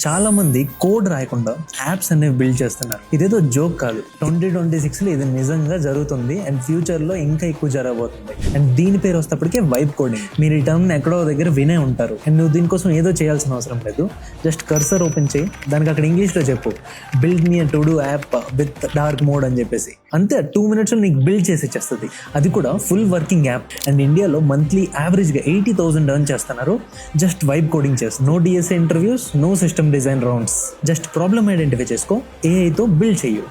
చాలా మంది కోడ్ రాయకుండా యాప్స్ అనేవి బిల్డ్ చేస్తున్నారు. ఇదేదో జోక్ కాదు. 2026లో ఇది నిజంగా జరుగుతుంది అండ్ ఫ్యూచర్ లో ఇంకా ఎక్కువ జరగబోతుంది. అండ్ దీని పేరు వస్తేప్పటికే వైబ్ కోడింగ్. మీరు ఈ టర్మ్ ఎక్కడో దగ్గర వినే ఉంటారు. అండ్ నువ్వు దీనికోసం ఏదో చేయాల్సిన అవసరం లేదు. జస్ట్ కర్సర్ ఓపెన్ చేయి, దానికి అక్కడ ఇంగ్లీష్ లో చెప్పు build me to do app with dark mode అని చెప్పేసి. అంతే 2 minutes లో నీకు బిల్డ్ చేసి ఇచ్చేస్తుంది. అది కూడా ఫుల్ వర్కింగ్ యాప్. అండ్ ఇండియాలో మంత్లీ యావరేజ్ గా 80,000 ఎర్న్ చేస్తున్నారు జస్ట్ వైబ్ కోడింగ్ చేసి. No DSA interviews, no system design rounds. Just problem identify చేసుకో, ఏఐతో బిల్డ్ చెయ్యు.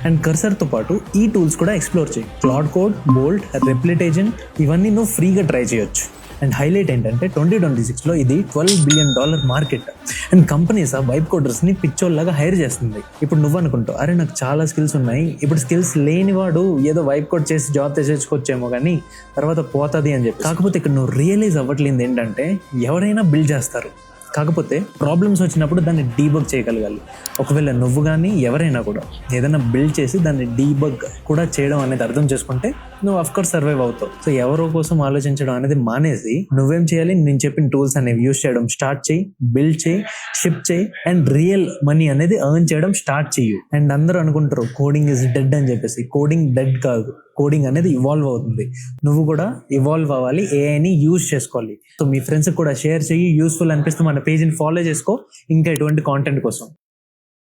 అండ్ కర్సర్తో పాటు ఈ టూల్స్ కూడా ఎక్స్ప్లోర్ చేయి. క్లౌడ్ కోడ్, బోల్ట్, రెప్లిట్ ఏజెంట్ ఇవన్నీ నువ్వు ఫ్రీగా ట్రై చేయొచ్చు. అండ్ హైలైట్ ఏంటంటే 2026లో ఇది $12 billion మార్కెట్. అండ్ కంపెనీస్ ఆ వైబ్ కోడర్స్ని పిచ్చోల్లాగా హైర్ చేస్తుంది. ఇప్పుడు నువ్వు అనుకుంటావు, అరే నాకు చాలా స్కిల్స్ ఉన్నాయి, ఇప్పుడు స్కిల్స్ లేనివాడు ఏదో వైబ్ కోడ్ చేసి జాబ్ తెచ్చుకోవచ్చేమో కానీ తర్వాత పోతుంది అని చెప్పి. కాకపోతే ఇక్కడ నువ్వు రియలైజ్ అవ్వట్లేదు ఏంటంటే ఎవరైనా బిల్డ్ చేస్తారు, కాకపోతే ప్రాబ్లమ్స్ వచ్చినప్పుడు దాన్ని డీబగ్ చేయగలగాలి. ఒకవేళ నువ్వు కానీ ఎవరైనా కూడా ఏదైనా బిల్డ్ చేసి దాన్ని డీబగ్ కూడా చేయడం అనేది అర్థం చేసుకుంటే నువ్వు అఫ్కోర్స్ సర్వైవ్ అవుతావు. సో ఎవరో కోసం ఆలోచించడం అనేది మానేసి నువ్వేం చేయాలి, నేను చెప్పిన టూల్స్ అనేవి యూస్ చేయడం స్టార్ట్ చేయి, బిల్డ్ చేయి, షిప్ చేయి అండ్ రియల్ మనీ అనేది ఎర్న్ చేయడం స్టార్ట్ చెయ్యు. అండ్ అందరూ అనుకుంటారు కోడింగ్ ఇస్ డెడ్ అని చెప్పేసి. కోడింగ్ డెడ్ కాదు, కోడింగ్ అనేది ఇవాల్వ్ అవుతుంది. నువ్వు కూడా ఇవాల్వ్ అవ్వాలి, ఏఐని యూజ్ చేసుకోవాలి. సో మీ ఫ్రెండ్స్కి కూడా షేర్ చెయ్యి. యూస్ఫుల్ అనిపిస్తే మన పేజ్ని ఫాలో చేసుకో ఇంకా ఎటువంటి కాంటెంట్ కోసం.